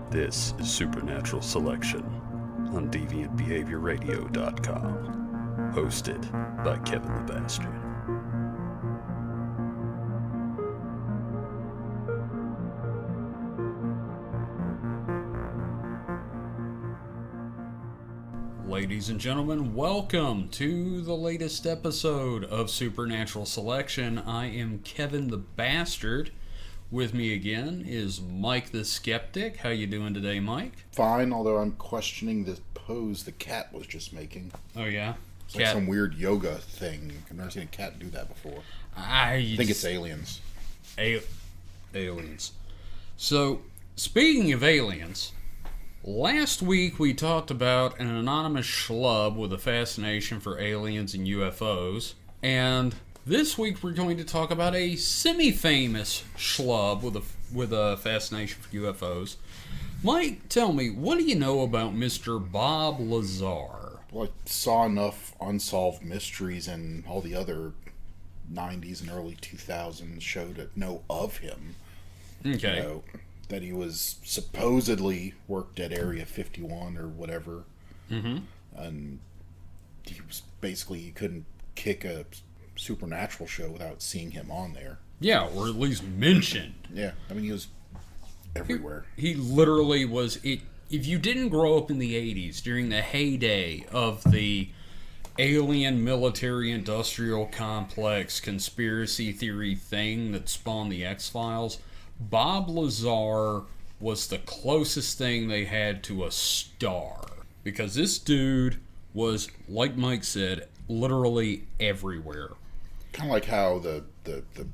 This is Supernatural Selection on DeviantBehaviorRadio.com, hosted by Kevin the Bastard. Ladies and gentlemen, welcome to the latest episode of Supernatural Selection. I am Kevin the Bastard. With me again is Mike the Skeptic. How you doing today, Mike? Fine, although I'm questioning the pose the cat was just making. Oh, yeah? It's like some weird yoga thing. I've never seen a cat do that before. I think it's aliens. Aliens. So, speaking of aliens, last week we talked about an anonymous schlub with a fascination for aliens and UFOs, and this week we're going to talk about a semi-famous schlub with a fascination for UFOs. Mike, tell me, what do you know about Mr. Bob Lazar? Well, I saw enough unsolved mysteries and all the other 90s and early 2000s show to know of him. Okay. You know, that he was supposedly worked at Area 51 or whatever. Mm-hmm. And he was basically, you couldn't kick a Supernatural show without seeing him on there. Yeah, or at least mentioned. Yeah, I mean, he was everywhere. He literally was it. If you didn't grow up in the 80s, during the heyday of the alien military industrial complex conspiracy theory thing that spawned the X-Files, Bob Lazar was the closest thing they had to a star. Because this dude was, like Mike said, literally everywhere. Kind of like how the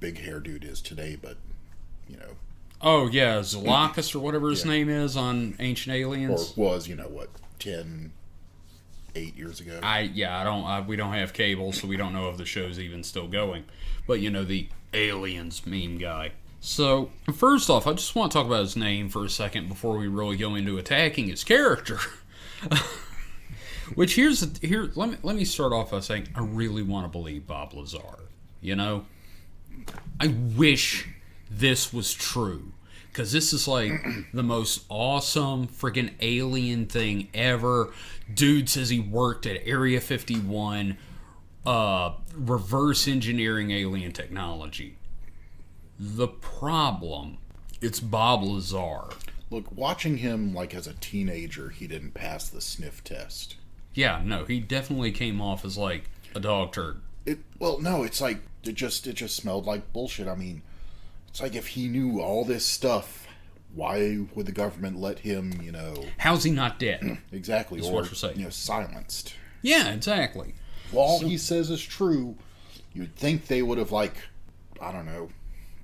big hair dude is today, but, you know. Oh, yeah, Zolakis or whatever his name is on Ancient Aliens. Or was, 8 years ago? We don't have cable, so we don't know if the show's even still going. But, the Aliens meme guy. So, first off, I just want to talk about his name for a second before we really go into attacking his character. Which let me start off by saying I really want to believe Bob Lazar. I wish this was true, because this is like the most awesome freaking alien thing ever. Dude says he worked at Area 51, reverse engineering alien technology. The problem, it's Bob Lazar. Look, watching him like as a teenager, he didn't pass the sniff test. Yeah, no, he definitely came off as like a dog turd. It's like it just smelled like bullshit. I mean, it's like if he knew all this stuff, why would the government let him, How's he not dead? Exactly. That's what you're saying. Silenced. Yeah, exactly. If all he says is true, you'd think they would have,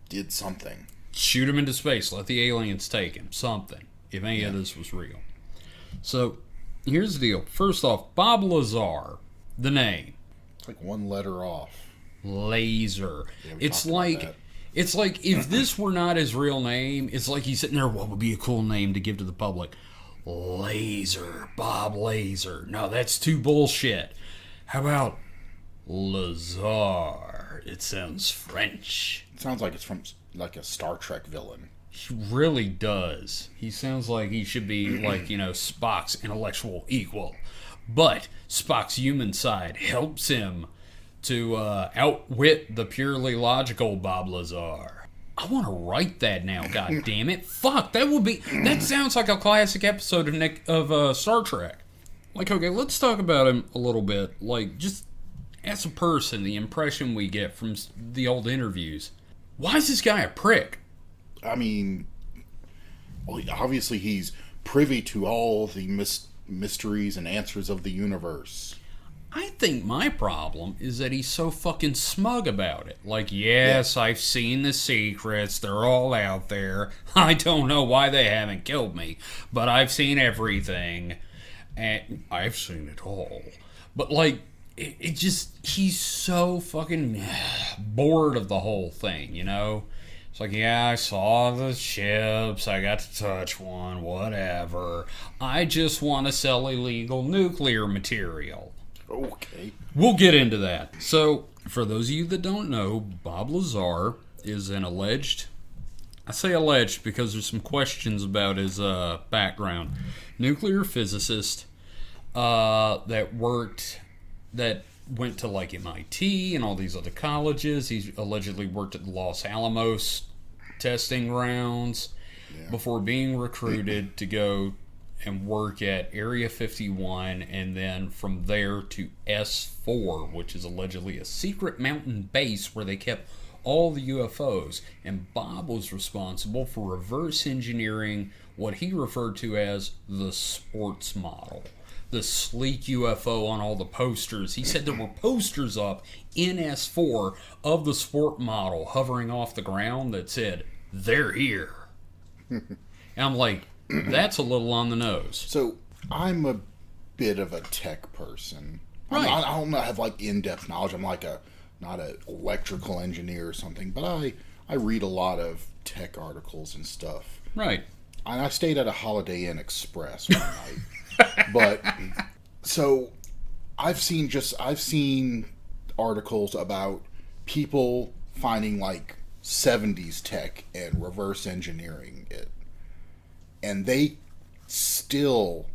did something. Shoot him into space. Let the aliens take him. Something. If any of this was real. So, here's the deal. First off, Bob Lazar, the name. It's like one letter off. Lazar. It's like if this were not his real name, it's like he's sitting there, what would be a cool name to give to the public? Lazar. Bob Lazar. No, that's too bullshit. How about Lazar? It sounds French. It sounds like it's from like a Star Trek villain. He really does. He sounds like he should be like, Spock's intellectual equal. But Spock's human side helps him to outwit the purely logical Bob Lazar. I want to write that now, god damn it. Fuck, that sounds like a classic episode of Star Trek. Like, okay, let's talk about him a little bit. Like, just as a person, the impression we get from the old interviews. Why is this guy a prick? I mean, obviously he's privy to all the mysteries and answers of the universe. I think my problem is that he's so fucking smug about it. Like, yes, I've seen the secrets. They're all out there. I don't know why they haven't killed me, but I've seen everything. And I've seen it all. But, he's so fucking bored of the whole thing, It's like, yeah, I saw the ships, I got to touch one, whatever. I just want to sell illegal nuclear material. Okay. We'll get into that. So, for those of you that don't know, Bob Lazar is an alleged I say alleged because there's some questions about his background. Nuclear physicist that went to like MIT and all these other colleges. He allegedly worked at the Los Alamos testing grounds before being recruited to go and work at Area 51, and then from there to S4, which is allegedly a secret mountain base where they kept all the UFOs. And Bob was responsible for reverse engineering what he referred to as the sports model. The sleek UFO on all the posters. He said there were posters up in S4 of the sport model hovering off the ground that said, "They're here." And I'm like, that's a little on the nose. So, I'm a bit of a tech person. Right. I don't have like in-depth knowledge. I'm like not an electrical engineer or something, but I read a lot of tech articles and stuff. Right. And I stayed at a Holiday Inn Express one night. But so I've seen articles about people finding like 70s tech and reverse engineering it. And they still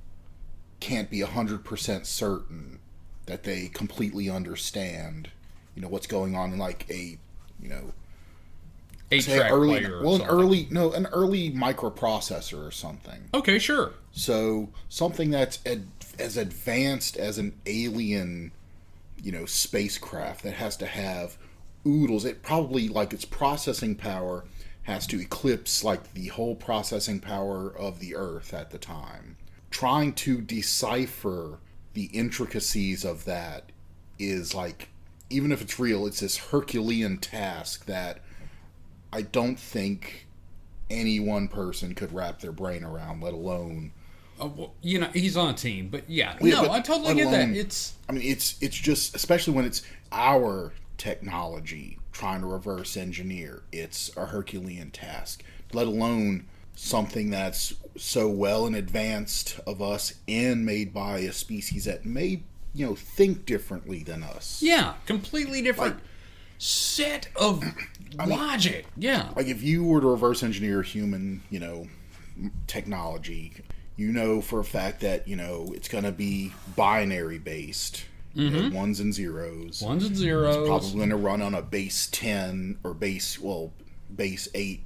can't be 100% certain that they completely understand, what's going on in like a 8-track player. Well, an early microprocessor or something. Okay, sure. So something that's as advanced as an alien, spacecraft that has to have oodles. It probably, like, its processing power has to eclipse like the whole processing power of the Earth at the time. Trying to decipher the intricacies of that is like, even if it's real, it's this Herculean task that I don't think any one person could wrap their brain around, let alone. Well, he's on a team, but yeah, but I totally get that. It's just, especially when it's our technology trying to reverse engineer, it's a Herculean task, let alone something that's so well in advance of us and made by a species that may, think differently than us. Yeah, completely different set of logic. Yeah. Like if you were to reverse engineer human, technology, for a fact that, it's going to be binary based. Mm-hmm. Ones and zeros. It's probably going to run on a base 10 or base 8,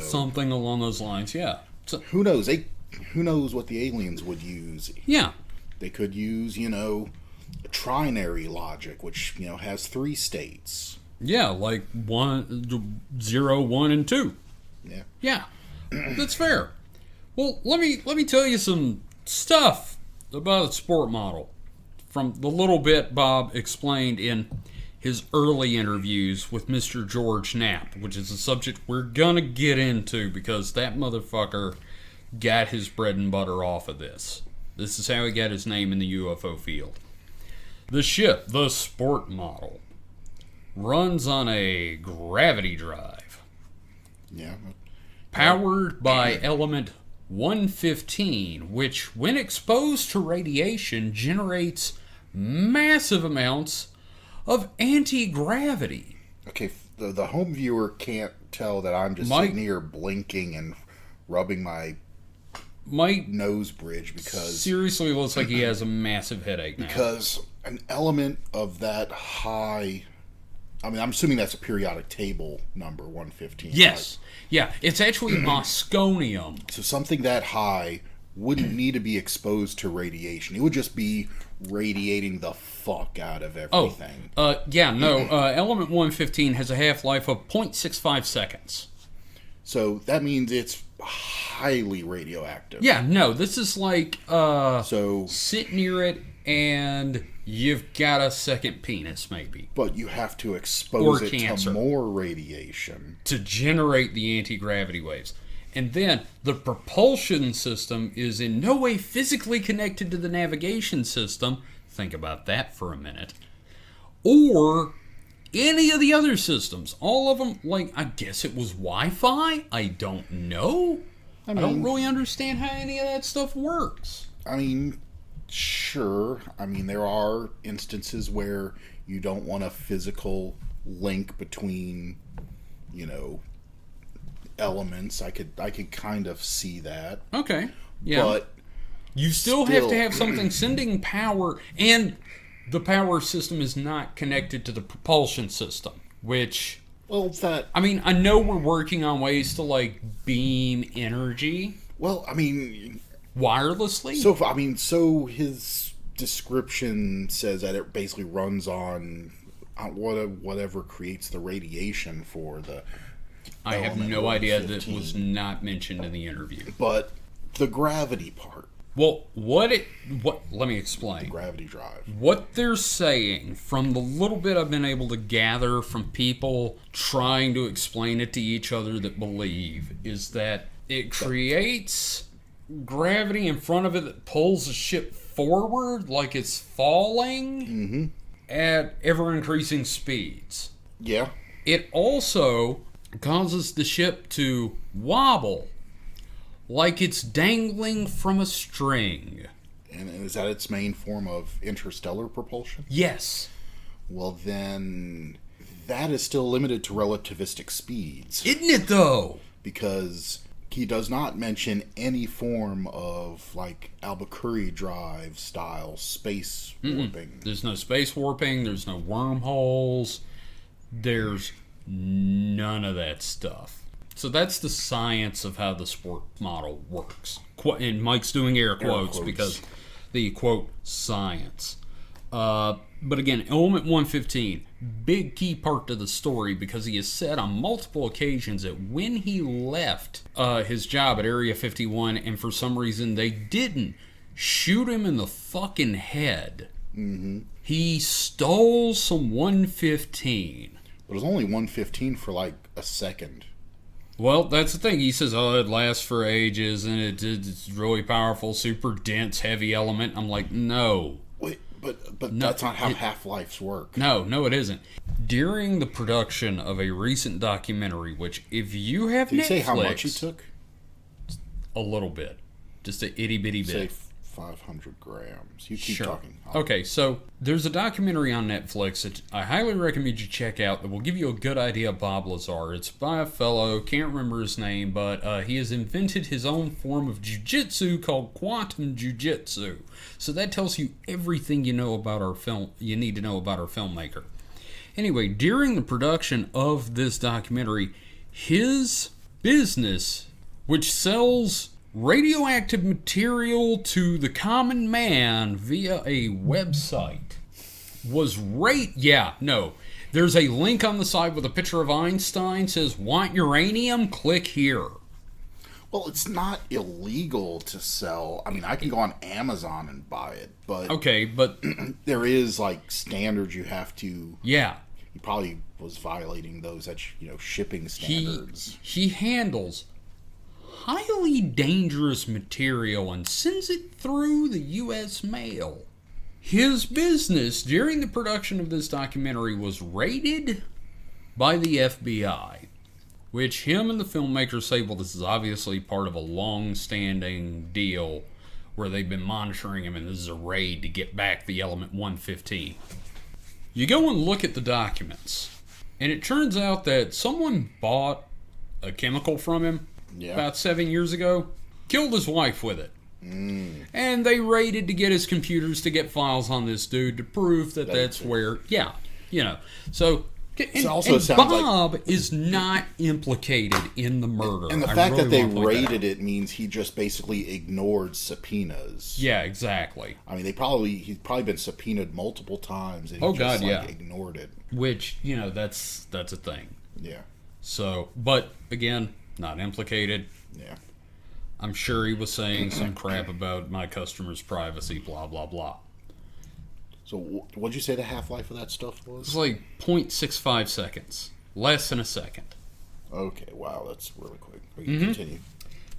something along those lines, yeah. So, who knows? Who knows what the aliens would use? Yeah. They could use, trinary logic, which, has 3 states. Yeah, like 0, 1, and 2. Yeah. Yeah. That's fair. Well, let me tell you some stuff about the sport model from the little bit Bob explained in his early interviews with Mr. George Knapp, which is a subject we're gonna get into because that motherfucker got his bread and butter off of this. This is how he got his name in the UFO field. The ship, the sport model, runs on a gravity drive. Yeah. Powered by element 115, which, when exposed to radiation, generates massive amounts of anti-gravity. Okay, the home viewer can't tell that I'm just sitting here blinking and rubbing my nose bridge because... Seriously looks like he has a massive headache now. Because an element of that high... I'm assuming that's a periodic table number, 115. Yes. Right? Yeah, it's actually mosconium. So something that high wouldn't need to be exposed to radiation. It would just be radiating the fuck out of everything. Element 115 has a half-life of 0.65 seconds. So that means it's highly radioactive. Yeah, no, this is like, sit near it and you've got a second penis, maybe. But you have to expose it to more radiation to generate the anti-gravity waves. And then the propulsion system is in no way physically connected to the navigation system. Think about that for a minute. Or any of the other systems. All of them, I guess it was Wi-Fi? I don't know. I don't really understand how any of that stuff works. Sure. There are instances where you don't want a physical link between, elements. I could kind of see that. Okay. Yeah. But you still have to have something sending power, and the power system is not connected to the propulsion system, which... Well, that... I mean, I know we're working on ways to, like, beam energy. Well, I mean... Wirelessly? So his description says that it basically runs on whatever creates the radiation for the... I have no idea that was not mentioned in the interview. But the gravity part. Well, let me explain. The gravity drive. What they're saying, from the little bit I've been able to gather from people trying to explain it to each other that believe, is that it creates gravity in front of it that pulls the ship forward like it's falling at ever-increasing speeds. Yeah. It also causes the ship to wobble like it's dangling from a string. And is that its main form of interstellar propulsion? Yes. Well, then that is still limited to relativistic speeds. Isn't it, though? Because he does not mention any form of, like, Albuquerque drive style space warping. There's no space warping. There's no wormholes. There's none of that stuff. So that's the science of how the sport model works. And Mike's doing air quotes because the, quote, science. But again, Element 115, big key part to the story because he has said on multiple occasions that when he left his job at Area 51 and for some reason they didn't shoot him in the fucking head, he stole some 115. But it was only 115 for like a second. Well, that's the thing. He says, it lasts for ages, and it's really powerful, super dense, heavy element. I'm like, no. Wait, but no, that's not how half-lives work. No, it isn't. During the production of a recent documentary, which if you have Did Netflix... you say how much he took? A little bit. Just a itty-bitty bit. Say 500 grams. You keep Sure. talking. Okay, so there's a documentary on Netflix that I highly recommend you check out that will give you a good idea of Bob Lazar. It's by a fellow, can't remember his name, but he has invented his own form of jiu-jitsu called quantum jiu-jitsu. So that tells you everything you know about our film. You need to know about our filmmaker. Anyway, during the production of this documentary, his business, which sells radioactive material to the common man via a website, was there's a link on the side with a picture of Einstein, says, want uranium? Click here. Well, it's not illegal to sell. I mean, I can go on Amazon and buy it, but... Okay, but... there is, like, standards you have to... Yeah. He probably was violating those, shipping standards. He handles highly dangerous material and sends it through the U.S. mail. His business during the production of this documentary was raided by the FBI, which him and the filmmaker say, well, this is obviously part of a long-standing deal where they've been monitoring him, and this is a raid to get back the Element 115. You go and look at the documents, and it turns out that someone bought a chemical from him about 7 years ago, killed his wife with it. And they raided to get his computers to get files on this dude to prove that that's where, So, Bob is not implicated in the murder. And the fact that they raided it means he just basically ignored subpoenas. Yeah, exactly. I mean, he's probably been subpoenaed multiple times, and he ignored it. Which, that's a thing. Yeah. So, but again, not implicated. Yeah. I'm sure he was saying some crap about my customer's privacy, blah, blah, blah. So what'd you say the half-life of that stuff was? It's like 0.65 seconds. Less than a second. Okay, wow, that's really quick. We can continue.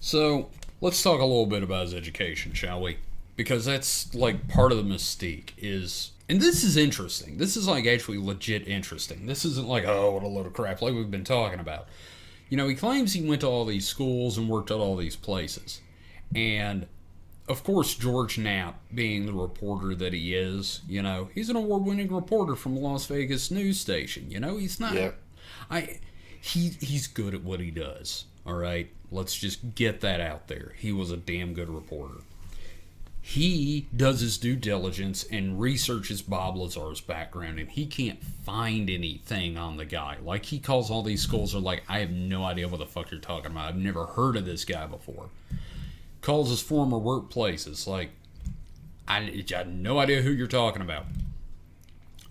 So, let's talk a little bit about his education, shall we? Because that's like part of the mystique is... And this is interesting. This is like actually legit interesting. This isn't like, oh, what a load of crap like we've been talking about. He claims he went to all these schools and worked at all these places. And, of course, George Knapp, being the reporter that he is, he's an award-winning reporter from the Las Vegas news station. He's not... Yeah. he's good at what he does. All right, let's just get that out there. He was a damn good reporter. He does his due diligence and researches Bob Lazar's background, and he can't find anything on the guy. Like, he calls all these schools, are like, I have no idea what the fuck you're talking about. I've never heard of this guy before. Calls his former workplaces, like, I have no idea who you're talking about.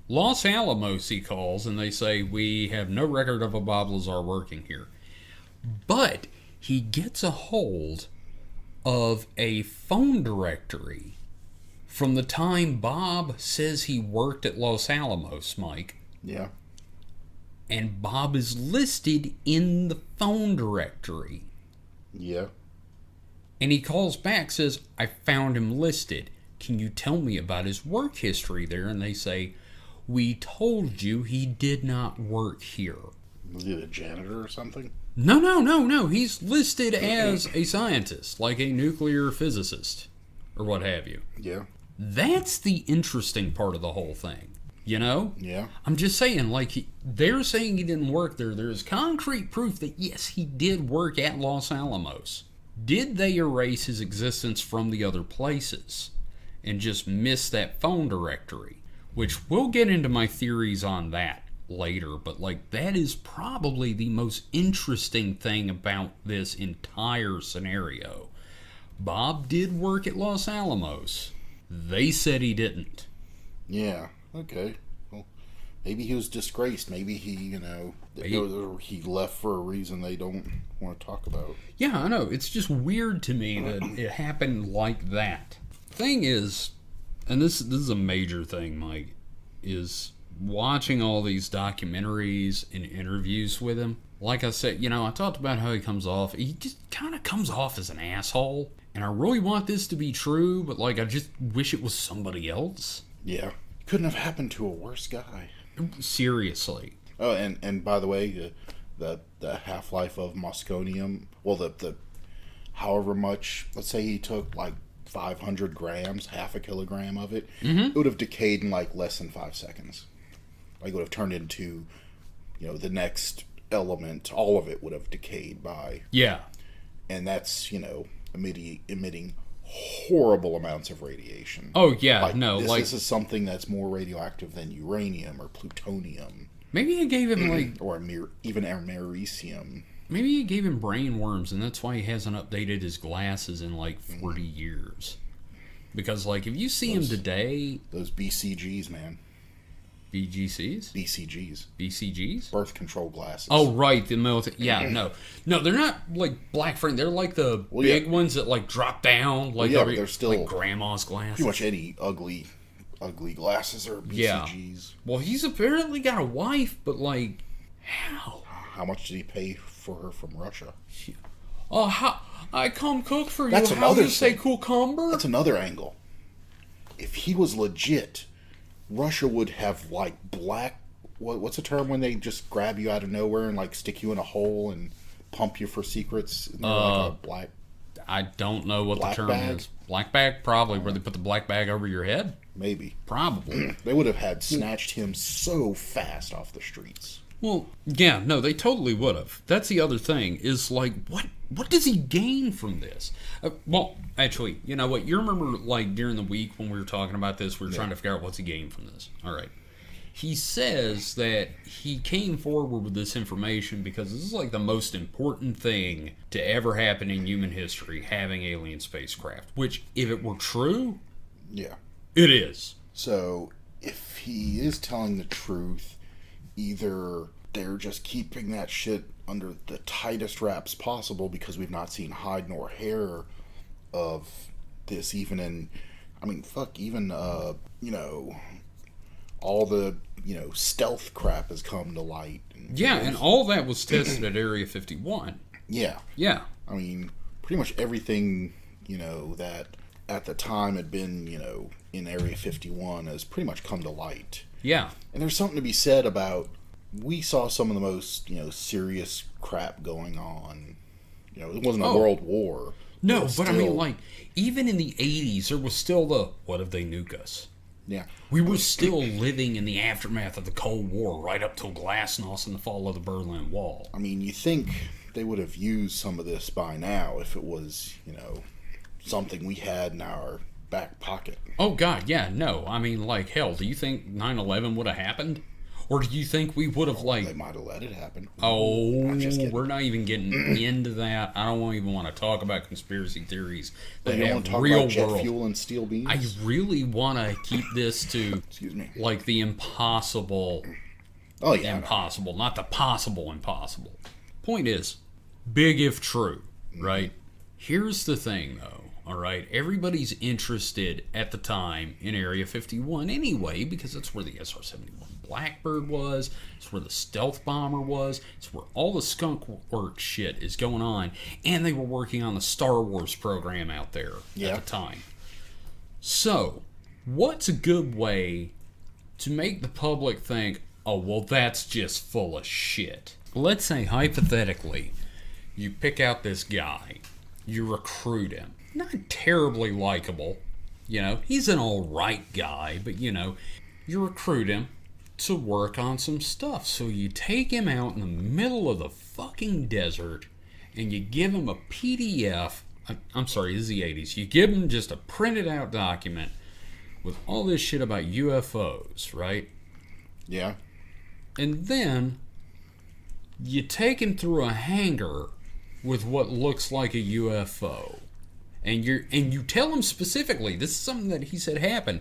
Los Alamos, he calls, and they say, we have no record of a Bob Lazar working here. But he gets a hold of a phone directory from the time Bob says he worked at Los Alamos, Mike. Yeah. And Bob is listed in the phone directory. Yeah. And he calls back, says, I found him listed. Can you tell me about his work history there? And they say, we told you he did not work here. Was he a janitor or something? No. He's listed as a scientist, like a nuclear physicist, or what have you. Yeah. That's the interesting part of the whole thing, you know? Yeah. I'm just saying, like, they're saying he didn't work there. There's concrete proof that, yes, he did work at Los Alamos. Did they erase his existence from the other places and just miss that phone directory? Which we'll get into my theories on that later, but like that is probably the most interesting thing about this entire scenario. Bob did work at Los Alamos. They said he didn't. Yeah, okay. Well, maybe he was disgraced. Maybe he, he left for a reason they don't want to talk about. Yeah, I know. It's just weird to me that it happened like that. Thing is, and this is a major thing, Mike, is watching all these documentaries and interviews with him. Like I said, I talked about how he just kind of comes off as an asshole. And I really want this to be true, but like I just wish it was somebody else. Yeah. Couldn't have happened to a worse guy. Seriously. Oh, and by the way, the half-life of Mosconium, well, the however much, let's say he took like 500 grams, half a kilogram of it, it would have decayed in like less than 5 seconds. Like it would have turned into, the next element. All of it would have decayed by. Yeah. And that's, emitting horrible amounts of radiation. Oh, yeah, This is something that's more radioactive than uranium or plutonium. Maybe it gave him like... or even americium. Maybe he gave him brain worms, and that's why he hasn't updated his glasses in like 40 years. Because, like, if you see him today... Those BCGs, man. BGCs? BCGs. BCGs? Birth control glasses. Oh, right. The military. Yeah, no. No, they're not like black frame. They're like the big ones that like drop down. Like, but they're still like grandma's glasses. Pretty much any ugly glasses are BCGs. Yeah. Well, he's apparently got a wife, but like, how? How much did he pay for her from Russia? Oh, how? I come cook for you. That's how another do you say thing. cucumber? That's another angle. If he was legit, Russia would have like black. What's the term when they just grab you out of nowhere and like stick you in a hole and pump you for secrets? And like a black. I don't know what the term bag? is. Black bag, probably. Where they put the black bag over your head. Maybe. Probably. They would have had snatched him so fast off the streets. Well, yeah, no, they totally would have. That's the other thing, is like, what does he gain from this? Well, actually, you know what? You remember, like, during the week when we were talking about this, we were trying to figure out what's he gained from this. All right. He says that he came forward with this information because this is, like, the most important thing to ever happen in human history, having alien spacecraft. Which, if it were true, yeah, it is. So, if he is telling the truth, either they're just keeping that shit under the tightest wraps possible because we've not seen hide nor hair of this, even in, I mean, fuck, even, all the, stealth crap has come to light. And all that was tested at Area 51. Yeah. Yeah. I mean, pretty much everything, that at the time had been, in Area 51 has pretty much come to light. Yeah. And there's something to be said about, we saw some of the most, serious crap going on. It wasn't a world war. No, but I mean, like, even in the 80s, there was still the, what if they nuke us? Yeah. We were still living in the aftermath of the Cold War right up till Glasnost and the fall of the Berlin Wall. I mean, you think they would have used some of this by now if it was, something we had in our back pocket. Oh, God, yeah, no. I mean, like, hell, do you think 9/11 would have happened? Or do you think we would have, They might have let it happen. Oh, I'm just kidding. we're not even getting into that. I don't even want to talk about conspiracy theories that You don't have want to talk real about jet world. fuel and steel beams? I really want to keep this to, Excuse me. like, the impossible Oh, yeah. impossible, not the possible impossible. Point is, big if true, right? Here's the thing, though. All right, everybody's interested at the time in Area 51 anyway, because that's where the SR-71 Blackbird was, it's where the stealth bomber was, it's where all the Skunk Works shit is going on, and they were working on the Star Wars program out there at the time. So, what's a good way to make the public think, oh, well, that's just full of shit? Let's say, hypothetically, you pick out this guy, you recruit him. Not terribly likable, he's an alright guy, but you recruit him to work on some stuff. So you take him out in the middle of the fucking desert and you give him a PDF. I'm sorry, this is the 80s. You give him just a printed out document with all this shit about UFOs, right? Yeah. And then you take him through a hangar with what looks like a UFO. And you tell him specifically, this is something that he said happened.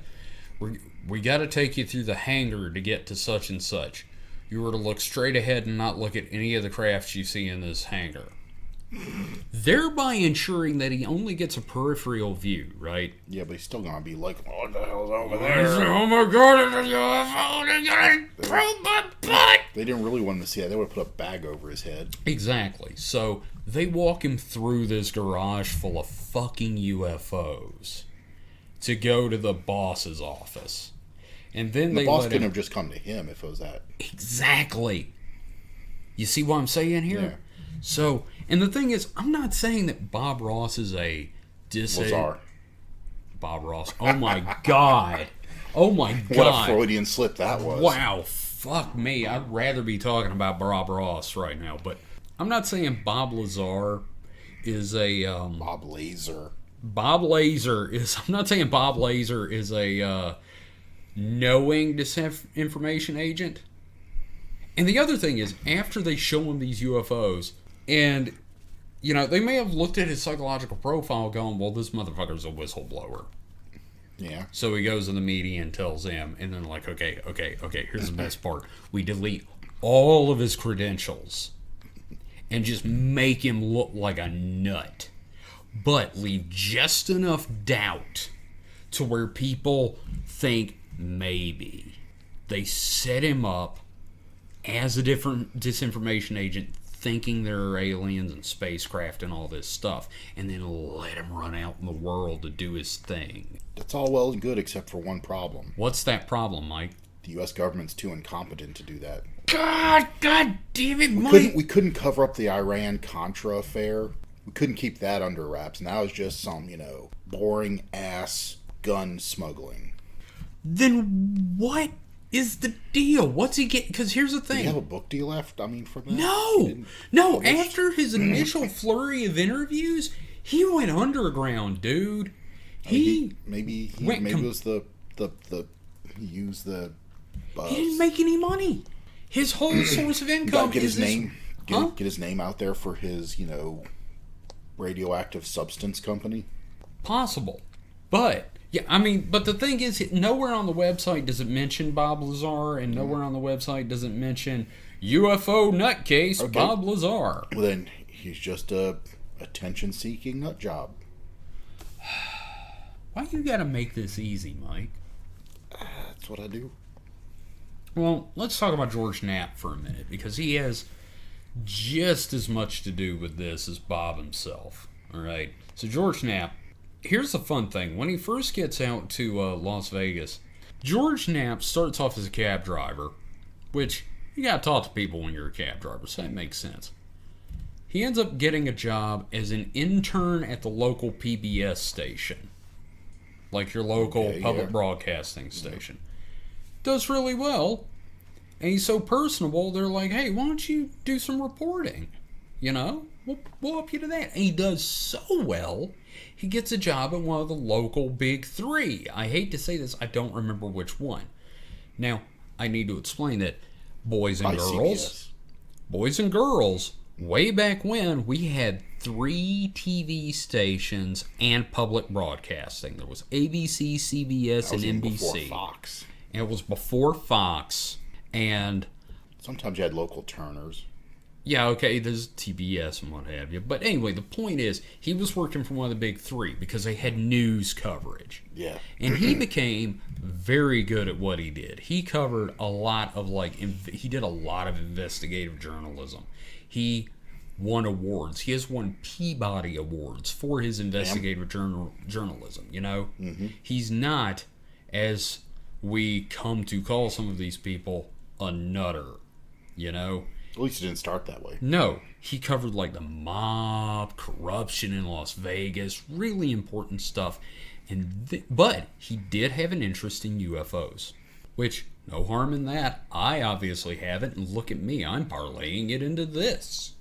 We got to take you through the hangar to get to such and such. You were to look straight ahead and not look at any of the crafts you see in this hangar. Thereby ensuring that he only gets a peripheral view, right? Yeah, but he's still going to be like, what the hell's over there? Oh my God, it's a UFO! They got it through my butt! They didn't really want him to see that. They would have put a bag over his head. Exactly. So they walk him through this garage full of fucking UFOs to go to the boss's office. And then The boss couldn't have just come to him if it was that. Exactly. You see what I'm saying here? Yeah. So, and the thing is, I'm not saying that Bob Ross is a Lazar. Bob Ross. Oh my God. Oh my God. What a Freudian slip that was. Wow. Fuck me. I'd rather be talking about Bob Ross right now. But I'm not saying Bob Lazar is a... Bob Lazar. Bob Lazar is... I'm not saying Bob Lazar is a knowing disinformation agent. And the other thing is, after they show him these UFOs, and, they may have looked at his psychological profile going, well, this motherfucker's a whistleblower. Yeah. So he goes to the media and tells them, and then like, okay, here's the best part. We delete all of his credentials and just make him look like a nut. But leave just enough doubt to where people think maybe. They set him up as a different disinformation agent, thinking there are aliens and spacecraft and all this stuff, and then let him run out in the world to do his thing. That's all well and good except for one problem. What's that problem, Mike? The U.S. government's too incompetent to do that. God damn it, Mike! We couldn't cover up the Iran-Contra affair. We couldn't keep that under wraps, and that was just some, boring-ass gun smuggling. Then what is the deal? What's he get? Because here's the thing. Did he have a book deal left? From that? No. After his initial flurry of interviews, he went underground, dude. He was the he used the. He didn't make any money. His whole source of income get his name. Get his name out there for his radioactive substance company. Possible, but. Yeah, but the thing is, nowhere on the website does it mention Bob Lazar, and nowhere on the website does it mention UFO nutcase Bob Lazar. Well, then he's just a attention-seeking nut job. Why you gotta make this easy, Mike? That's what I do. Well, let's talk about George Knapp for a minute, because he has just as much to do with this as Bob himself. All right, so George Knapp. Here's the fun thing. When he first gets out to Las Vegas, George Knapp starts off as a cab driver, which you gotta talk to people when you're a cab driver, so that makes sense. He ends up getting a job as an intern at the local PBS station. like your local public yeah. broadcasting station. Does really well. And he's so personable, they're like, hey, why don't you do some reporting? You know? We'll up you to that. And he does so well, he gets a job at one of the local big three. I hate to say this, I don't remember which one. Now, I need to explain that boys and girls, way back when, we had 3 TV stations and public broadcasting. There was ABC, CBS, and NBC. Before Fox. And it was before Fox. And sometimes you had local Turners. Yeah, okay, there's TBS and what have you. But anyway, the point is, he was working for one of the big 3 because they had news coverage. Yeah. And he became very good at what he did. He covered a lot of, he did a lot of investigative journalism. He won awards. He has won Peabody Awards for his investigative journalism, you know? Mm-hmm. He's not, as we come to call some of these people, a nutter, you know? At least he didn't start that way. No, he covered the mob, corruption in Las Vegas, really important stuff. But he did have an interest in UFOs, which, no harm in that. I obviously haven't, and look at me, I'm parlaying it into this.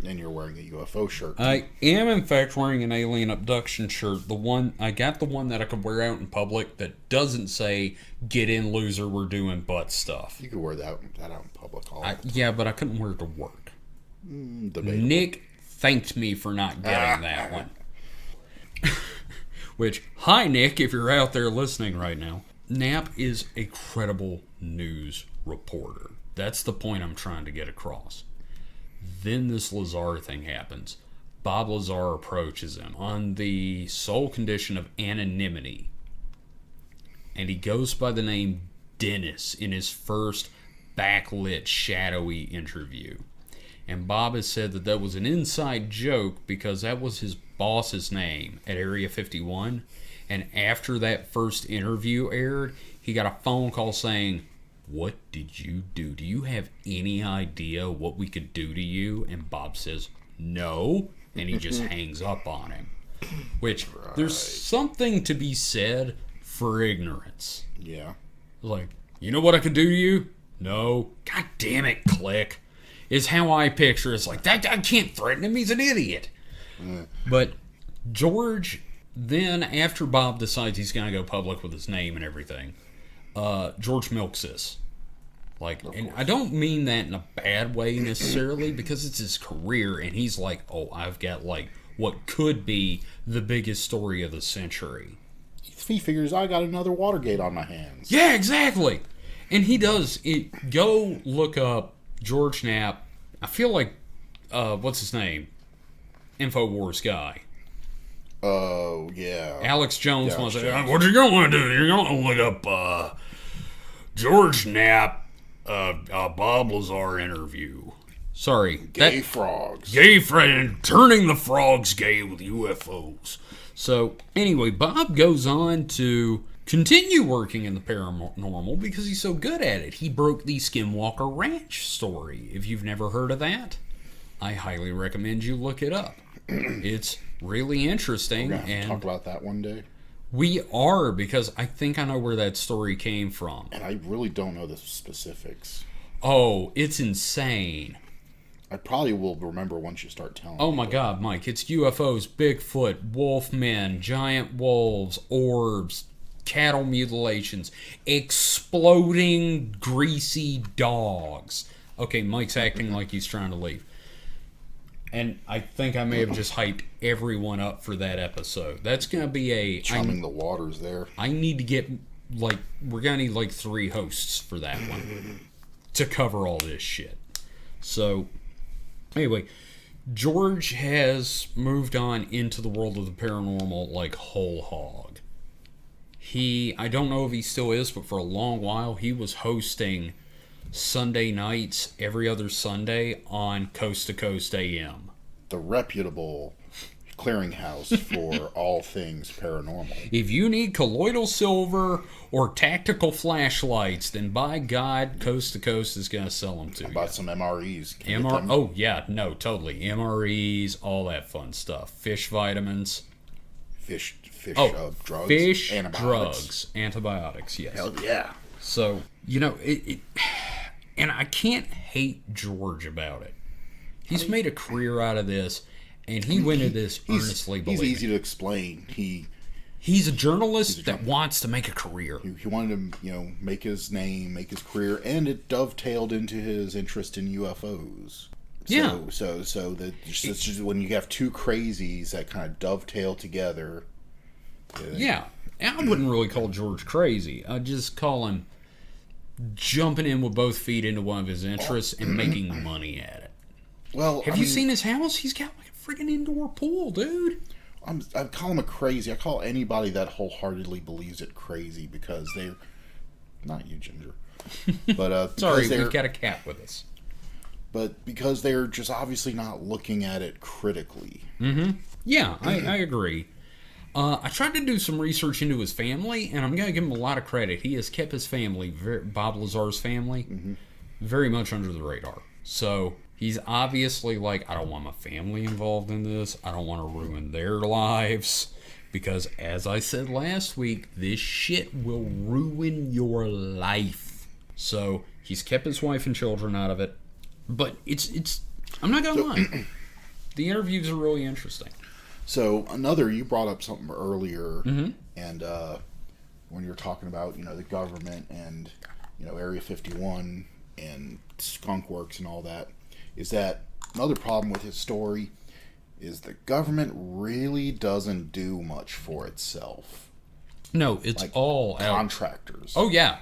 And you're wearing a UFO shirt. I am, in fact, wearing an alien abduction shirt. I got the one that I could wear out in public that doesn't say, get in, loser, we're doing butt stuff. You could wear that out in public all the time. Yeah, but I couldn't wear it to work. Debatable. Nick thanked me for not getting that one. Which, hi Nick, if you're out there listening right now. Knapp is a credible news reporter. That's the point I'm trying to get across. Then this Lazar thing happens. Bob Lazar approaches him on the sole condition of anonymity. And he goes by the name Dennis in his first backlit, shadowy interview. And Bob has said that was an inside joke because that was his boss's name at Area 51. And after that first interview aired, he got a phone call saying, what did you do? Do you have any idea what we could do to you? And Bob says, no. And he just hangs up on him. Which, there's something to be said for ignorance. Yeah. You know what I could do to you? No. God damn it, click. Is how I picture it. It's that I can't threaten him. He's an idiot. But George, then, after Bob decides he's going to go public with his name and everything, George milks this. And I don't mean that in a bad way necessarily, because it's his career, and he's I've got what could be the biggest story of the century. He figures, I got another Watergate on my hands. Yeah, exactly. And he does. Go look up George Knapp. I feel what's his name? InfoWars guy. Oh, yeah. Alex Jones wants to say, what you going to do? You're going to look up George Knapp, Bob Lazar interview. Sorry. Gay frogs. Gay friend, turning the frogs gay with UFOs. So, anyway, Bob goes on to continue working in the paranormal because he's so good at it. He broke the Skinwalker Ranch story. If you've never heard of that, I highly recommend you look it up. It's really interesting. We're going to talk about that one day. We are, because I think I know where that story came from. And I really don't know the specifics. Oh, it's insane. I probably will remember once you start telling me. Oh my God, Mike. It's UFOs, Bigfoot, wolfmen, giant wolves, orbs, cattle mutilations, exploding greasy dogs. Okay, Mike's acting like he's trying to leave. And I think I may have just hyped everyone up for that episode. That's going to be chumming the waters there. I need to get, we're going to need 3 hosts for that one to cover all this shit. So, anyway, George has moved on into the world of the paranormal whole hog. I don't know if he still is, but for a long while he was hosting Sunday nights every other Sunday on Coast to Coast AM. The reputable clearinghouse for all things paranormal. If you need colloidal silver or tactical flashlights, then by God, Coast to Coast is going to sell them to you. About some MREs. Oh, yeah, no, totally. MREs, all that fun stuff. Fish vitamins. drugs, fish, antibiotics. drugs, antibiotics. Yes. Hell yeah. So and I can't hate George about it. He's made a career out of this, and he went into this earnestly. He's easy to explain. He's a journalist that wants to make a career. He wanted to, make his name, make his career, and it dovetailed into his interest in UFOs. So it's just when you have two crazies that kind of dovetail together. Yeah, I wouldn't really call George crazy. I'd just call him jumping in with both feet into one of his interests and making money at it. Well, have you seen his house? He's got like a freaking indoor pool, dude. I call him a crazy. I call anybody that wholeheartedly believes it crazy because they're not you, Ginger. But sorry, we've got a cat with us. But because they're just obviously not looking at it critically. Mm-hmm. Yeah, I agree. I tried to do some research into his family, and I'm going to give him a lot of credit. He has kept his family, Bob Lazar's family, very much under the radar. So he's obviously like, I don't want my family involved in this. I don't want to ruin their lives. Because as I said last week, this shit will ruin your life. So he's kept his wife and children out of it. But it's I'm not going to lie. The interviews are really interesting. So you brought up something earlier, and when you were talking about the government and Area 51 and Skunk Works and all that, is that another problem with his story is the government really doesn't do much for itself. No, it's like all contractors. Oh yeah,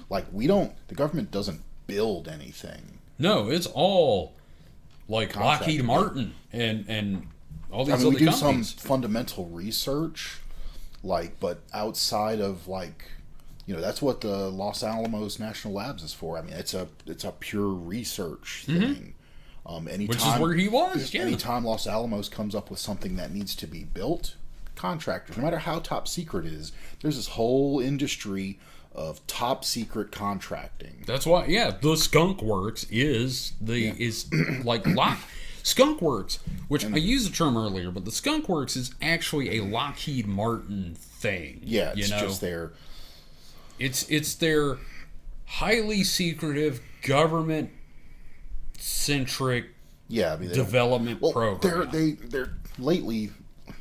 like the government doesn't build anything. No, it's all like Lockheed Martin and all these other we do companies. Some fundamental research, but outside of that's what the Los Alamos National Labs is for. I mean, it's a pure research thing. Which is where he was. Yeah. Anytime Los Alamos comes up with something that needs to be built, contractors, no matter how top secret it is, there's this whole industry of top secret contracting. That's why, the Skunk Works is Skunk Works, which I used the term earlier, but the Skunk Works is actually a Lockheed Martin thing. Yeah, it's just their... It's their highly secretive, government-centric development program. They're lately,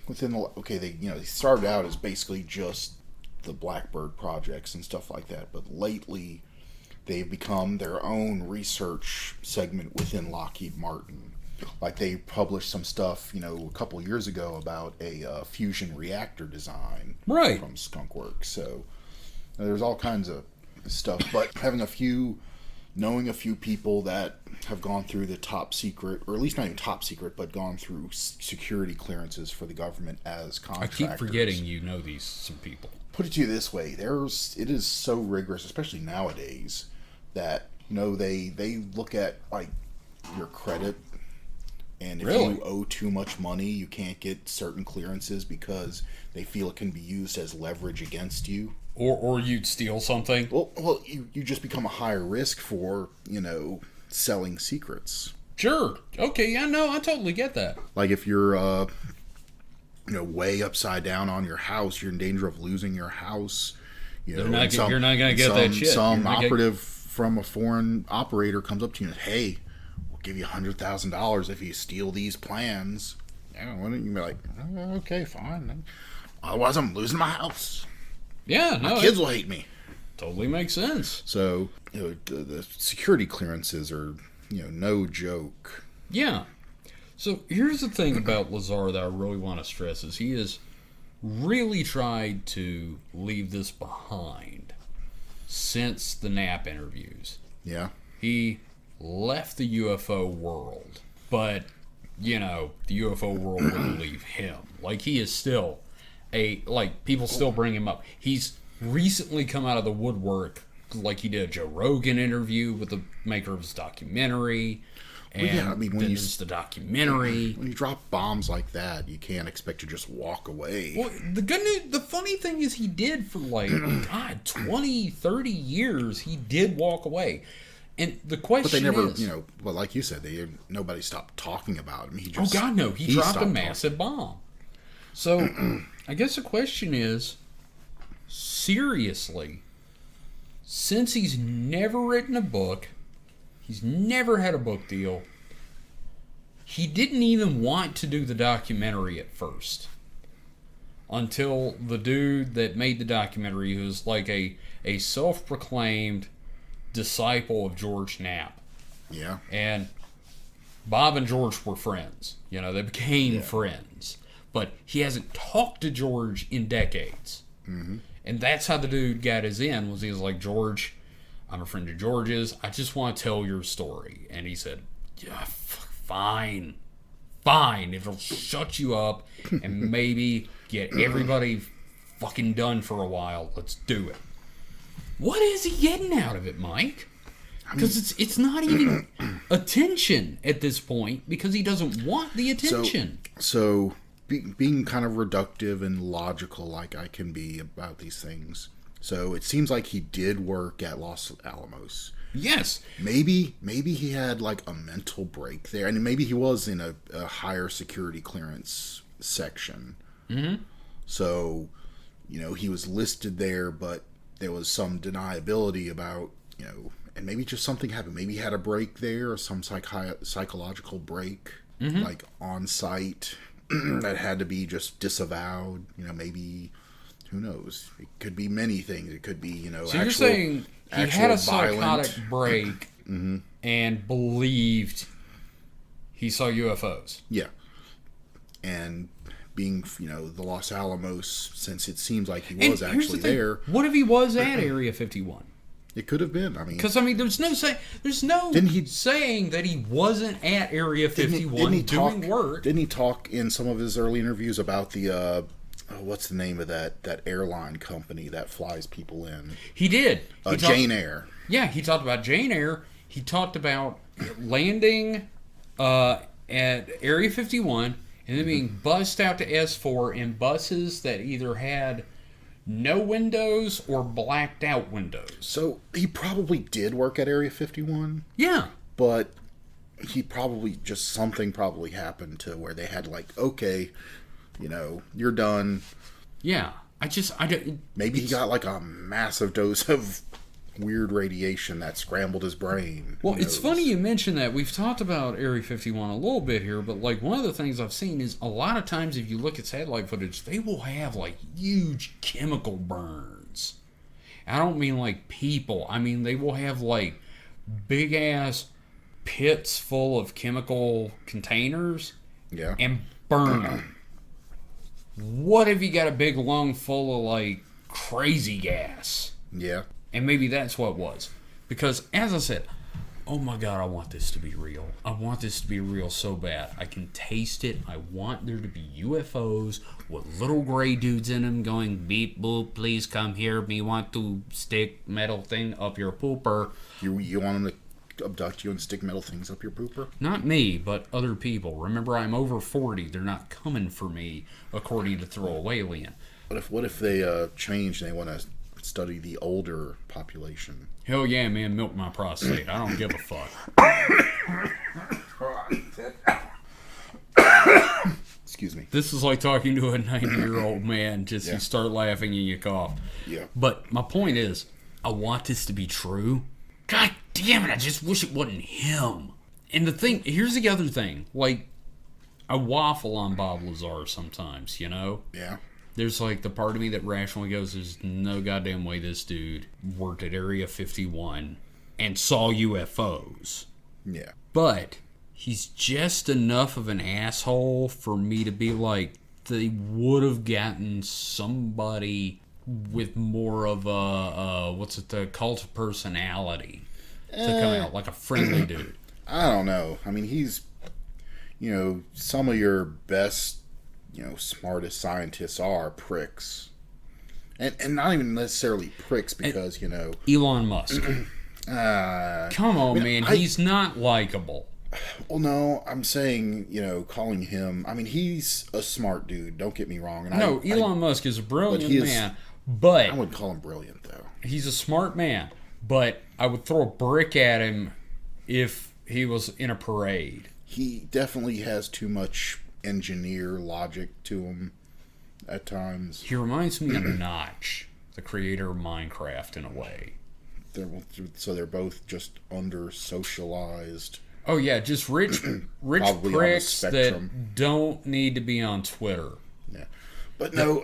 they started out as basically just the Blackbird projects and stuff like that, but lately they've become their own research segment within Lockheed Martin. Like they published some stuff, a couple of years ago about a fusion reactor design from Skunk Works. So there's all kinds of stuff, but knowing a few people that have gone through the top secret, or at least not even top secret, but gone through security clearances for the government as contractors. I keep forgetting some people. Put it to you this way: it is so rigorous, especially nowadays, that they look at your credit, and if you owe too much money, you can't get certain clearances because they feel it can be used as leverage against you. Or you'd steal something. Well, you just become a higher risk for selling secrets. Sure. Okay. Yeah. No, I totally get that. Like if you're way upside down on your house, you're in danger of losing your house. You're not going to get that shit. Some operative from a foreign operator comes up to you and says, "Hey, we'll give you $100,000 if you steal these plans." Yeah, why don't you be like, "Oh, okay, fine. Otherwise, I'm losing my house. Yeah, my kids will hate me." Totally makes sense. So the security clearances are no joke. Yeah. So here's the thing about Lazar that I really want to stress is he has really tried to leave this behind since the Knapp interviews. Yeah. He left the UFO world, but, the UFO world wouldn't leave him. Like, he is still people still bring him up. He's recently come out of the woodwork, like he did a Joe Rogan interview with the maker of his documentary. And when the documentary, when you drop bombs like that, you can't expect to just walk away. Well, the funny thing is he did for 20, 30 years, he did walk away. And the question but they never, is... but like you said, nobody stopped talking about him. He dropped a massive bomb. So, I guess the question is, seriously, since he's never written a book, he's never had a book deal, he didn't even want to do the documentary at first. Until the dude that made the documentary, who was like a self-proclaimed disciple of George Knapp. Yeah. And Bob and George were friends. You know, they became friends. But he hasn't talked to George in decades. Mm-hmm. And that's how the dude got his in, was he was like, George, I'm a friend of George's. I just want to tell your story. And he said, yeah, fine. It'll shut you up and maybe get everybody fucking done for a while. Let's do it. What is he getting out of it, Mike? Because it's not even attention at this point, because he doesn't want the attention. So being kind of reductive and logical like I can be about these things. So it seems like he did work at Los Alamos. Yes. Maybe he had like a mental break there. And maybe he was in a higher security clearance section. Mm-hmm. So, he was listed there, but there was some deniability about, and maybe just something happened. Maybe he had a break there, or some psychological break, like on site, that had to be just disavowed. Maybe, who knows? It could be many things. It could be, So you're saying he had a psychotic violent break and believed he saw UFOs. Yeah. And being, the Los Alamos, since it seems like he was actually there. What if he was at Area 51? It could have been. Because there's no saying that he wasn't at Area 51 doing work. Didn't he talk in some of his early interviews about the what's the name of that airline company that flies people in? He did. Jane Air. Yeah, he talked about Jane Air. He talked about landing at Area 51 and then being bussed out to S4 in buses that either had no windows or blacked out windows. So he probably did work at Area 51. Yeah. But he probably something happened to where they had okay, you're done. Yeah. Maybe he got like a massive dose of weird radiation that scrambled his brain. Well, it's funny you mention that. We've talked about Area 51 a little bit here, but one of the things I've seen is a lot of times if you look at satellite footage, they will have huge chemical burns. I don't mean people. I mean they will have big ass pits full of chemical containers. Yeah. And burn them. What if you got a big lung full of crazy gas? Yeah. And maybe that's what it was. Because, as I said, oh my God, I want this to be real. I want this to be real so bad. I can taste it. I want there to be UFOs with little gray dudes in them going, beep, boop, please come here. Me want to stick metal thing up your pooper. You want them to abduct you and stick metal things up your pooper? Not me, but other people. Remember, I'm over 40. They're not coming for me, according to Throwaway Alien. What if they change and they want to study the older population? Hell yeah, man, milk my prostate. I don't give a fuck. Excuse me. This is like talking to a 90-year-old man. You start laughing and you cough. Yeah. But my point is, I want this to be true. God damn it, I just wish it wasn't him. And here's the other thing. I waffle on Bob Lazar sometimes, Yeah. There's the part of me that rationally goes, there's no goddamn way this dude worked at Area 51 and saw UFOs. Yeah. But he's just enough of an asshole for me to be they would have gotten somebody with more of a, cult of personality to come out, a friendly dude. I don't know. I mean, he's, some of your best, smartest scientists are pricks. And not even necessarily pricks because, Elon Musk. Come on, man. He's not likable. Well, no, I'm saying, calling him... I mean, he's a smart dude, don't get me wrong. And Elon Musk is a brilliant man, but... I wouldn't call him brilliant, though. He's a smart man, but I would throw a brick at him if he was in a parade. He definitely has too much engineer logic to him. at times. He reminds me of Notch, the creator of Minecraft, in a way. So they're both just under-socialized. Oh yeah, just rich pricks that don't need to be on Twitter. Yeah, but no,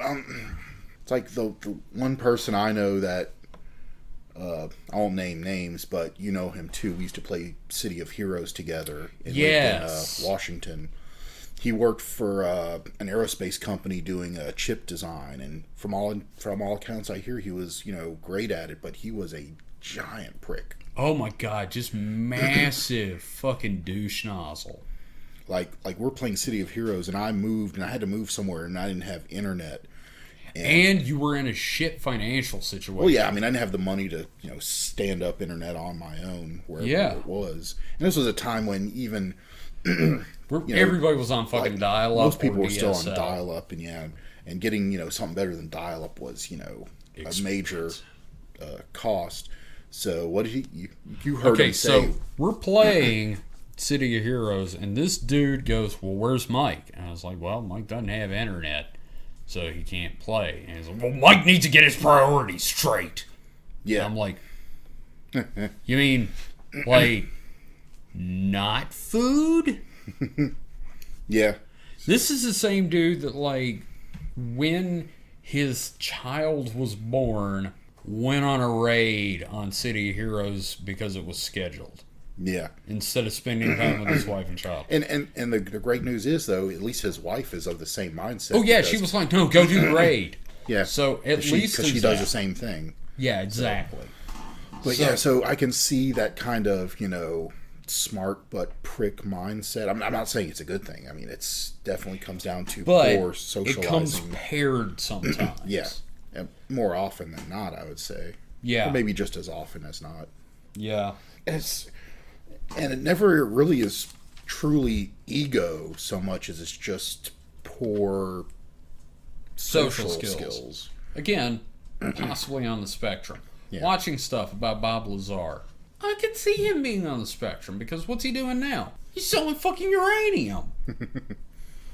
it's like the one person I know that I won't name names, but you know him too. We used to play City of Heroes together in Washington. He worked for an aerospace company doing a chip design, and from all accounts I hear, he was great at it, but he was a giant prick. Oh my god, just massive fucking douche nozzle. Like we're playing City of Heroes, and I moved, and I had to move somewhere, and I didn't have internet. And you were in a shit financial situation. Well, yeah, I mean, I didn't have the money to stand up internet on my own wherever it was. And this was a time when even everybody was on fucking dial-up. Most people were still on dial-up, and getting something better than dial-up was a major cost. So what did you heard him say? Okay, so we're playing City of Heroes, and this dude goes, "Well, where's Mike?" And I was like, "Well, Mike doesn't have internet, so he can't play." And he's like, "Well, Mike needs to get his priorities straight." Yeah, and I'm like, "You mean like not food?" Yeah. This is the same dude that, like, when his child was born, went on a raid on City of Heroes because it was scheduled. Yeah. Instead of spending time with his wife and child. And the great news is, though, at least his wife is of the same mindset. Oh, yeah, she was like, "No, go do the raid." Yeah. So at least because she does the same thing. Yeah, exactly. So I can see that kind of, smart but prick mindset. I'm not saying it's a good thing. I mean, it's definitely comes down to poor socializing. It comes paired sometimes. Yeah. More often than not, I would say. Yeah. Or maybe just as often as not. Yeah. And it never really is truly ego so much as it's just poor social skills. Again, possibly on the spectrum. Yeah. Watching stuff about Bob Lazar, I could see him being on the spectrum, because what's he doing now? He's selling fucking uranium.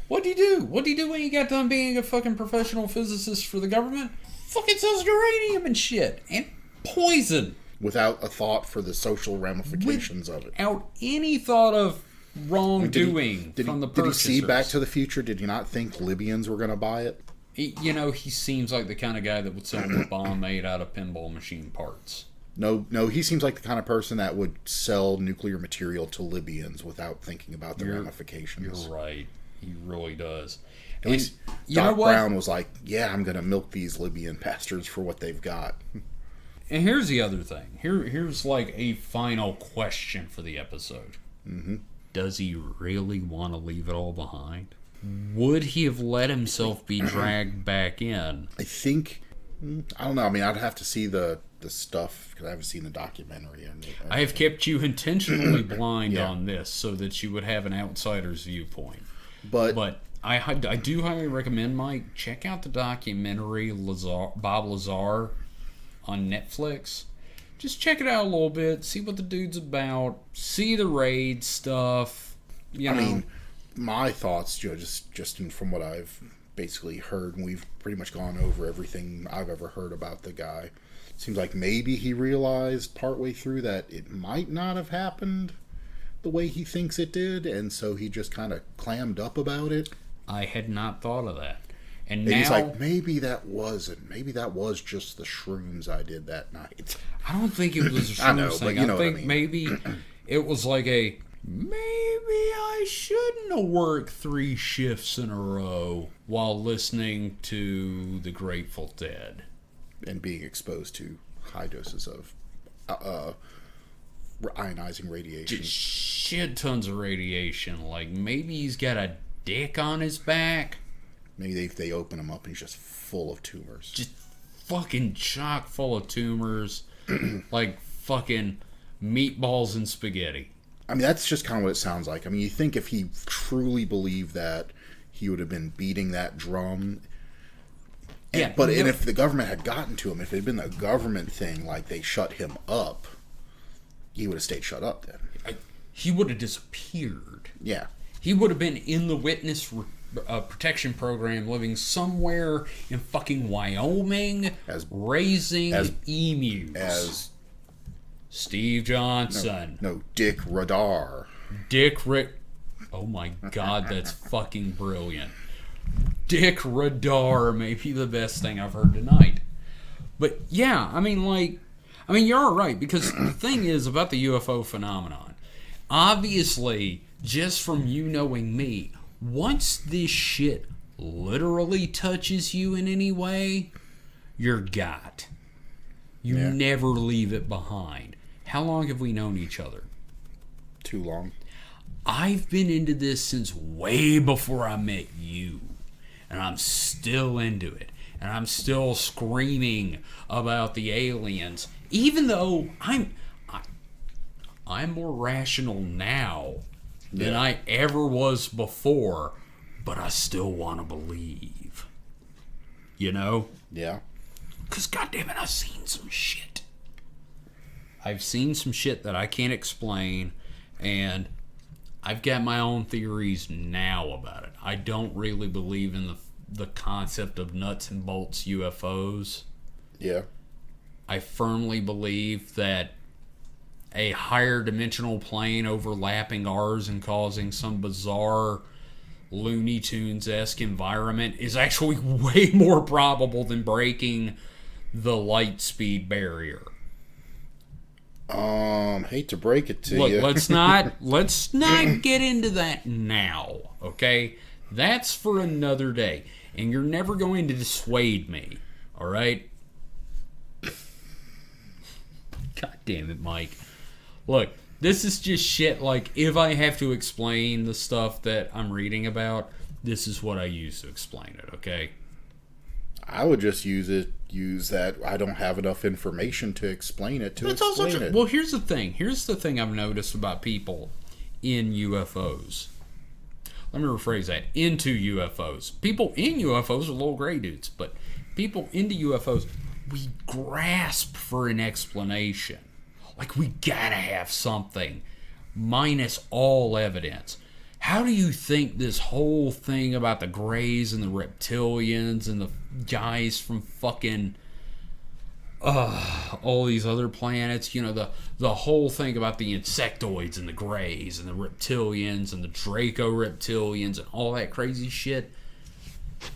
What'd he do? What'd he do when he got done being a fucking professional physicist for the government? Fucking sells uranium and shit. And poison. Without a thought for the social ramifications of it. Without any thought of wrongdoing from the purchasers. Did he see Back to the Future? Did he not think Libyans were going to buy it? He seems like the kind of guy that would sell a bomb made out of pinball machine parts. No, he seems like the kind of person that would sell nuclear material to Libyans without thinking about the ramifications. You're right. He really does. At least Doc Brown was like, "Yeah, I'm going to milk these Libyan bastards for what they've got." And here's the other thing. Here's like a final question for the episode. Mm-hmm. Does he really want to leave it all behind? Would he have let himself be dragged back in? I think, I don't know. I mean, I'd have to see the stuff, because I haven't seen the documentary. I have kept you intentionally blind on this so that you would have an outsider's viewpoint. But I do highly recommend, Mike, check out the documentary Bob Lazar on Netflix. Just check it out a little bit, see what the dude's about, see the raid stuff. I mean, my thoughts, just from what I've basically heard, and we've pretty much gone over everything I've ever heard about the guy. Seems like maybe he realized partway through that it might not have happened the way he thinks it did, and so he just kind of clammed up about it. I had not thought of that. And he's like, maybe that wasn't. Maybe that was just the shrooms I did that night. I don't think it was a shrooms I know, thing. But you know I think what I mean. Maybe it was like maybe I shouldn't have worked 3 shifts in a row while listening to the Grateful Dead. And being exposed to high doses of ionizing radiation. Just shit tons of radiation. Like, maybe he's got a dick on his back. Maybe they open him up and he's just full of tumors. Just fucking chock full of tumors. Like fucking meatballs and spaghetti. I mean, that's just kind of what it sounds like. I mean, you think if he truly believed that, he would have been beating that drum. And if the government had gotten to him, if it had been a government thing, like they shut him up, he would have stayed shut up then. He would have disappeared. Yeah. He would have been in the witness protection program, living somewhere in fucking Wyoming, raising emus. As Steve Johnson. No, Dick Radar. Oh my God, that's fucking brilliant. Dick Radar may be the best thing I've heard tonight. But yeah, I mean, you're right, because the thing is about the UFO phenomenon, obviously, just from you knowing me, once this shit literally touches you in any way, you're got. You never leave it behind. How long have we known each other? Too long. I've been into this since way before I met you. And I'm still into it. And I'm still screaming about the aliens. Even though I'm more rational now than I ever was before. But I still want to believe. You know? Yeah. Because goddammit, I've seen some shit. I've seen some shit that I can't explain. And I've got my own theories now about it. I don't really believe in the concept of nuts and bolts UFOs. Yeah. I firmly believe that a higher dimensional plane overlapping ours and causing some bizarre Looney Tunes-esque environment is actually way more probable than breaking the light speed barrier. Hate to break it to you. Look, let's not get into that now, okay? That's for another day. And you're never going to dissuade me, all right? God damn it, Mike. Look, this is just shit. Like, if I have to explain the stuff that I'm reading about, this is what I use to explain it, okay? I would just use that I don't have enough information to explain it to explain it. Well, here's the thing. Here's the thing I've noticed about people in UFOs. Let me rephrase that. Into UFOs. People in UFOs are little gray dudes, but people into UFOs, we grasp for an explanation. Like, we gotta have something minus all evidence. How do you think this whole thing about the Greys and the reptilians and the guys from fucking all these other planets, you know, the whole thing about the insectoids and the Greys and the reptilians and the Draco reptilians and all that crazy shit?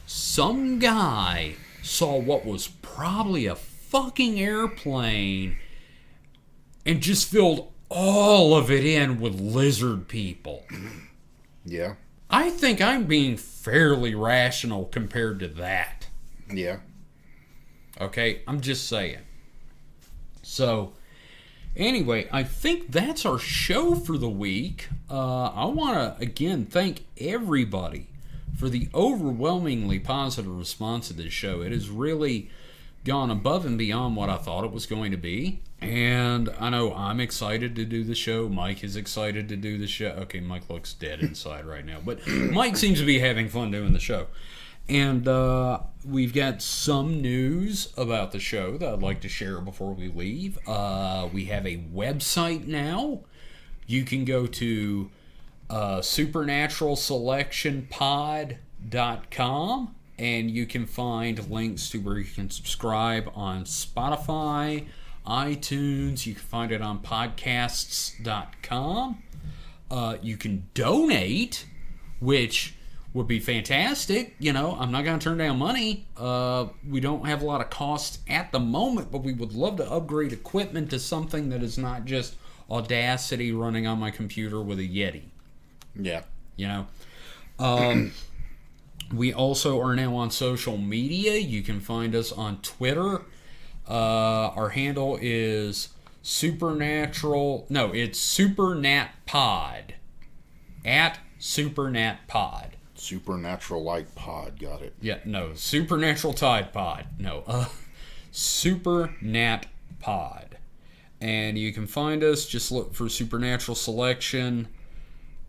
Some guy saw what was probably a fucking airplane and just filled all of it in with lizard people. Yeah. I think I'm being fairly rational compared to that. Yeah. Okay, I'm just saying. So, anyway, I think that's our show for the week. I want to, again, thank everybody for the overwhelmingly positive response to this show. It has really gone above and beyond what I thought it was going to be. And I know I'm excited to do the show. Mike is excited to do the show. Okay, Mike looks dead inside right now. But Mike seems to be having fun doing the show. And we've got some news about the show that I'd like to share before we leave. We have a website now. You can go to supernaturalselectionpod.com and you can find links to where you can subscribe on Spotify, iTunes. You can find it on podcasts.com. You can donate, which would be fantastic. You know, I'm not going to turn down money. We don't have a lot of costs at the moment, but we would love to upgrade equipment to something that is not just Audacity running on my computer with a Yeti. Yeah. You know? We also are now on social media. You can find us on Twitter. Our handle is it's SupernatPod. At SupernatPod. Supernatural Light Pod, got it. Yeah, no, Supernatural Tide Pod. No, Supernat Pod. And you can find us, just look for Supernatural Selection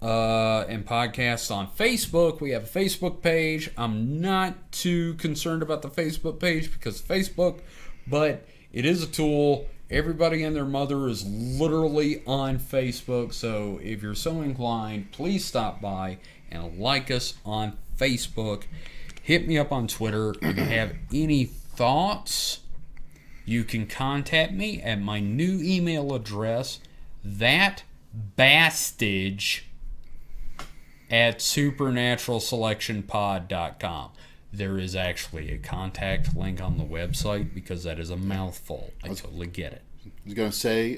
and podcasts on Facebook. We have a Facebook page. I'm not too concerned about the Facebook page because Facebook, but it is a tool. Everybody and their mother is literally on Facebook, so if you're so inclined, please stop by and like us on Facebook. Hit me up on Twitter. If you have any thoughts, you can contact me at my new email address, thatbastage@supernaturalselectionpod.com. There is actually a contact link on the website because that is a mouthful. I totally get it. I was going to say,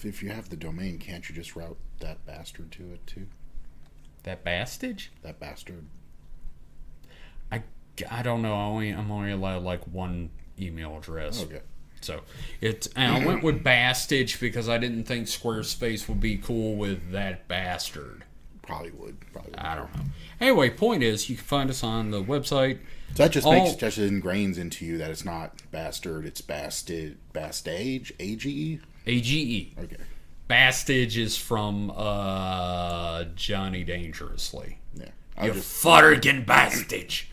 if you have the domain, can't you just route that bastard to it too? That bastage? That bastard. I don't know. I'm only allowed like one email address. Okay. So and I went with bastage because I didn't think Squarespace would be cool with that bastard. Probably would. I don't know. Anyway, point is, you can find us on the website. So that just ingrains into you that it's not bastard, it's bastage, AGE? AGE. Okay. Bastage is from Johnny Dangerously. Yeah. You fucking bastage.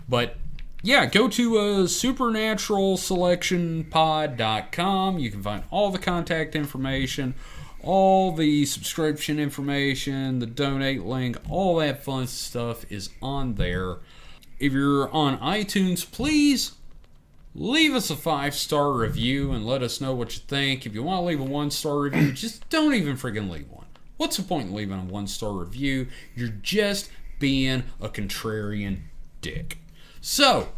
But, yeah, go to supernaturalselectionpod.com. You can find all the contact information, all the subscription information, the donate link, all that fun stuff is on there. If you're on iTunes, please leave us a 5-star review and let us know what you think. If you want to leave a 1-star review, just don't even freaking leave one. What's the point in leaving a 1-star review? You're just being a contrarian dick. So,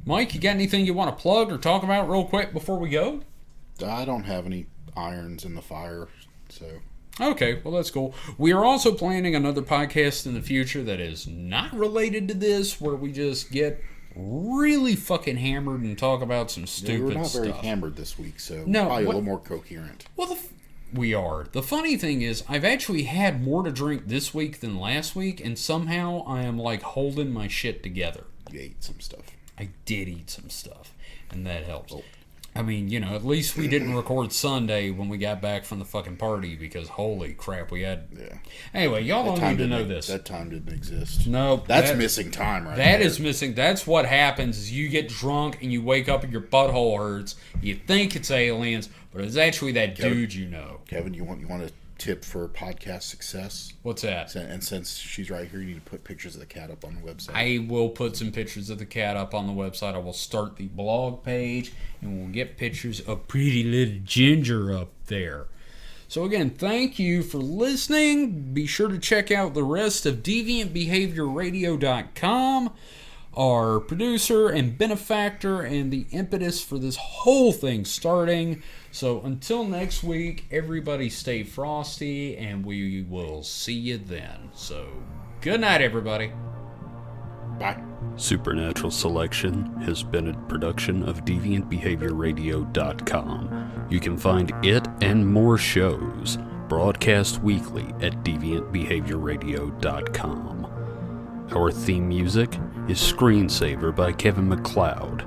Mike, you got anything you want to plug or talk about real quick before we go? I don't have any irons in the fire, so... Okay, well, that's cool. We are also planning another podcast in the future that is not related to this, where we just get really fucking hammered and talk about some stupid stuff. We're not very hammered this week, so no, probably a little more coherent. Well, we are. The funny thing is, I've actually had more to drink this week than last week, and somehow I am, like, holding my shit together. You ate some stuff. I did eat some stuff, and that helps. Oh. I mean, you know, at least we didn't record Sunday when we got back from the fucking party, because holy crap, we had... Yeah. Anyway, y'all don't need to know this. That time didn't exist. No. That's missing time right there. That is missing. That's what happens is you get drunk and you wake up and your butthole hurts. You think it's aliens, but it's actually that dude you know. Kevin, you want a tip for podcast success? What's that? And since she's right here, you need to put pictures of the cat up on the website. I will put some pictures of the cat up on the website. I will start the blog page, and we'll get pictures of pretty little Ginger up there. So again, thank you for listening. Be sure to check out the rest of DeviantBehaviorRadio.com. Our producer and benefactor and the impetus for this whole thing starting. So until next week, everybody stay frosty, and we will see you then. So good night, everybody. Bye. Supernatural Selection has been a production of DeviantBehaviorRadio.com. You can find it and more shows broadcast weekly at DeviantBehaviorRadio.com. Our theme music is Screensaver by Kevin MacLeod.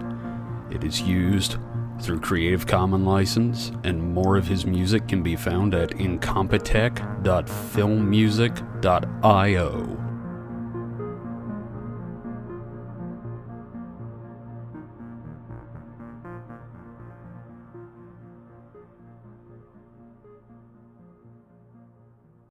It is used through Creative Commons license, and more of his music can be found at incompetech.filmmusic.io.